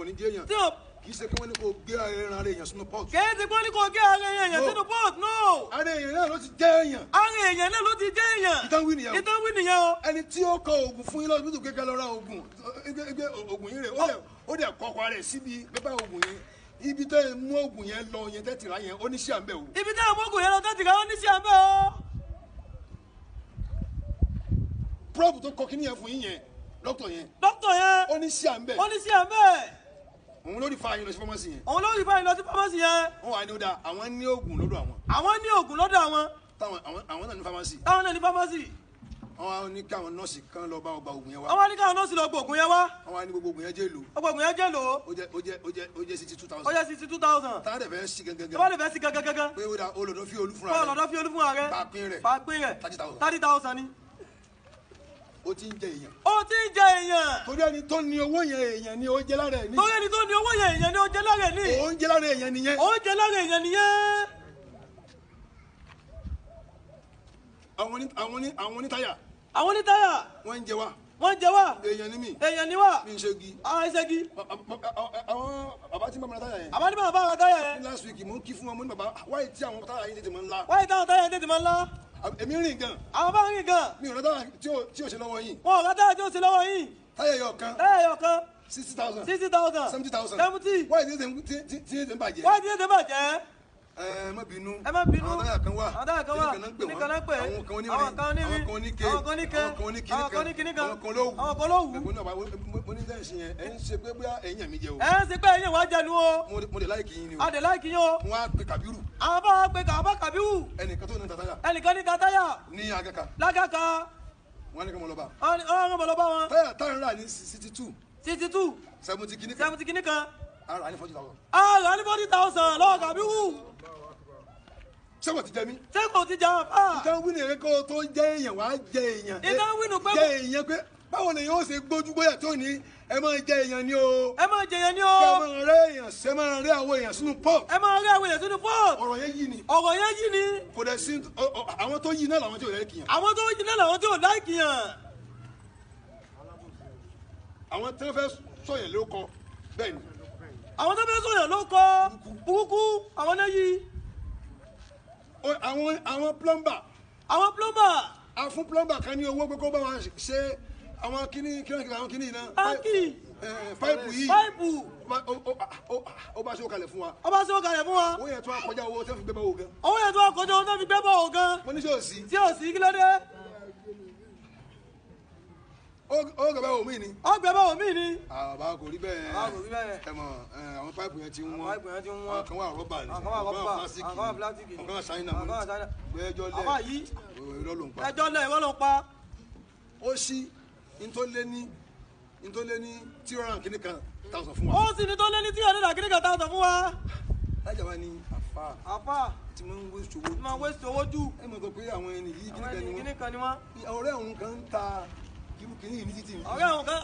òní jẹ́ èèyàn. Kì í ṣe pé wọ́n ní kò gé ẹran rẹ̀ èèyàn sínú pot. Kì í ṣe pé wọ́n ní kò gé ara èèyàn sínú pot, no. Ara èèyàn náà ló ti jẹ́ èèyàn. Ara èèyàn náà ló ti jẹ́ èèyàn. Ìtàn wí nìyẹn o. Ìtàn wí nìyẹn o. Ẹni tí ó kọ oògùn fún yín lọ́dún tó kékeré lọ ra oògùn oògùn yín rẹ̀ ó dẹ̀ kọ́kọ́ rẹ̀ síbi pépà oògùn yẹn. Ibi tẹ́ ẹ mú oògùn yẹn lọ yẹn tẹ́ tìrà yẹn ó ní sí àmbẹ́ o. Ibi tẹ́ ẹ mú oògùn yẹn lọ tẹ́ tìrà ó ní sí àmbẹ́ o. Prọ́fù tó kọ kíní yẹn fún yín yẹn dókítà yẹn. Dókítà yẹn. Ó ní sí àmbẹ́. Ó ní sí àmbẹ́. Òun ló rí fa yín lọ sí fámásì yẹn. Òun ló rí fa yín lọ sí fámásì yẹn. Wọ́n wà ní ó dáa àwọn ní oògùn lọ́dọ̀ àwọn. Àwọn ní oògùn lọ́dọ̀ àwọn. Àwọn náà ní fámásì. Táwọn náà ní fámásì. Wọ́n wá ní káwọn nọ́ọ̀sì kan lọ bá ọgbà oògùn yẹn wá. Wọ́n wá ní káwọn nọ́ọ̀sì lọ gba oògùn yẹn wá. Wọ́n wá ní gbogbo oògùn yẹn jẹ́ èlò. Gbogbo oògùn yẹn jẹ́ èlò. Ó jẹ́ 62,000. Ó jẹ́ 62,000. Táwọn dẹ̀ fẹ́ sí gangan. Táwọn dẹ̀ fẹ́ sí gangan. Pé ó dà olùdó fi olú fúnra rẹ̀. Olùdó fi olú fúnra rẹ̀. Pàpín rẹ̀. 30,000 ni. Ó ti ń jẹ èèyàn. Ó ti ń jẹ èèyàn. Torí ẹni tó ní owó yẹn èèyàn ni ó jẹ lára ẹ̀ ní. Torí ẹni tó ní owó yẹn èèyàn ni ó jẹ lára ẹ̀ ní. Ó ń jẹ lára èèyàn nìyẹn. Ó ń jẹ lára èèyàn nìyẹn. Àwọn onítáyà. Àwọn onítáyà. Wọ́n ń jẹ wá. Wọ́n ń jẹ wá. Èèyàn ni mí. Èèyàn ni wá. Mi ń ṣegi. Àwọn ìṣẹ́gi. Àwọn bàbá tí ń bá mi ra táyà yẹn. Àbá ní bàbá ra táyà yẹn. Last week mo ń kí fún wọn mo ní bàbá wáyé tí àwọn táyà yín tètè máa ń la. Wáyé táwọn táyà yín tètè máa ń la. Èmi rìn gan. Àwọn bá rìn gan. Mi ò rà táyà tí ò ṣe lọ́wọ́ yín. Wọn ò rà táyà tí ò ṣe lọ́wọ́ yín. Táyà ẹyọ kan. Táyà ẹyọ kan. 60,000. 60,000. 70,000. 70. Wáyé tí ń bàjẹ́. Wáyé tí ń bàjẹ́. Ẹ má bínú. Ẹ má bínú. Àwọn táyà kan wà. Àwọn táyà kan wà. Kíní kan náà pè wọ́n. Àwọn kan onírin. Àwọn kan onírin. Àwọn kan oníke. Àwọn kan oníke. Àwọn kan oníkíní kan. Àwọn kan oníkíní kan. Àwọn kan olówù. Àwọn kan olówù. Gbogbo náà mo ní dẹ́n ṣe yẹn ẹ ń ṣe pé bóyá ẹ̀yìn àmì jẹ o. Ẹ ń ṣe pé ẹ̀yìn wá jẹnu o. Mo dé láìkì yín ni o. A dé láìkì yín o. Wọ́n á pe Kàbírù. Àwọn bá pe Kàbírù. Ẹnìkan tó ní tatáyà. Ẹnìkan ní tatáyà. Ní Agaka. Lágàkà. Wọ́n ní kí wọ́n lọ bá. Wọ́n lọ bá wọn. Táyà táyà rà ní 62. 62. 70 kíní kan. 70 kíní kan. Ara ní 40,000. Ara ní 40,000 lọ́wọ́ Kàbírù. Ṣé kò ti jẹ mí? Ṣé kò ti jẹ àfà? Ìtàn wí ni èrè kó tó jẹ èèyàn wàá jẹ èèyàn. Ìtàn wí nu pé. Jẹ èèyàn pé báwo ni yóò ṣe gbójú gbóyà tó ní ẹ máa jẹ èèyàn ni o. Ẹ máa jẹ èèyàn ni o. Ẹ máa rẹ èèyàn ṣe máa rẹ àwọn èèyàn sínú pot. Ẹ máa rẹ àwọn èèyàn sínú pot. Ọ̀rọ̀ yẹn yí ni. Ọ̀rọ̀ yẹn yí ni. Kò dẹ̀ sí àwọn tó yí náà làwọn tí ò láìkì yàn. Àwọn tó yí náà làwọn tí ò láìkì yàn. Àwọn tí wọ́n fẹ́ sọ̀yàn ló kọ bẹ́ẹ̀ ni. Àwọn tó fẹ́ sọ̀yàn ló kọ burúkú àwọn náà yí. Àwọn plumber. Àwọn plumber. A fún plumber kan ní owó pé kó bá wa ṣe àwọn kíní iná. Báńkì. Páìpù yìí. Páìpù. Ó bá ṣe ó kalẹ̀ fún wa. Ó bá ṣe ó kalẹ̀ fún wa. Owó yẹn tó wá kọjá owó tó fi gbé bọ́wọ́ gan. Owó yẹn tó wá kọjá owó tó fi gbé bọ́wọ́ gan. Mo ní ṣé ò sí. Tí ò sí kí ló dé? Ó gbẹ báwo mí ni. Ó gbẹ báwo mí ni. Àbá kò rí bẹ́ẹ̀. Àbá kò rí bẹ́ẹ̀. Ẹ mọ̀ àwọn páìpù yẹn ti ń wọ́n. Páìpù yẹn ti ń wọ́n. Àwọn kan wà rọ́bà ni. Àwọn kan wà rọ́bà. Àwọn kan wà pílásìkì. Àwọn kan wà ṣáínà. Àwọn kan wà ṣáínà. Gbẹ́jọ́ lẹ̀. Àbá yìí. Irọ́ ló ń pa. Ẹjọ́ lẹ̀ irọ́ ló ń pa. Ó ṣí ntólé ní 300 kíní kan 1,000 fún wa. Ó sì ní tó lé ní 300 kíní kan 1,000 fún wa. Lájà wa ni àfà. Àfà. Tí wọ́n ń wé ṣòwò. Tí wọ́n ń wé ṣòwò jù. Ẹ mọ̀ pé àwọn ẹni yìí kíní kan ni wọ́n. ọ̀rẹ́ òun kan ń ta kíní yìí ní títì. Ọ̀rẹ́ òun kan.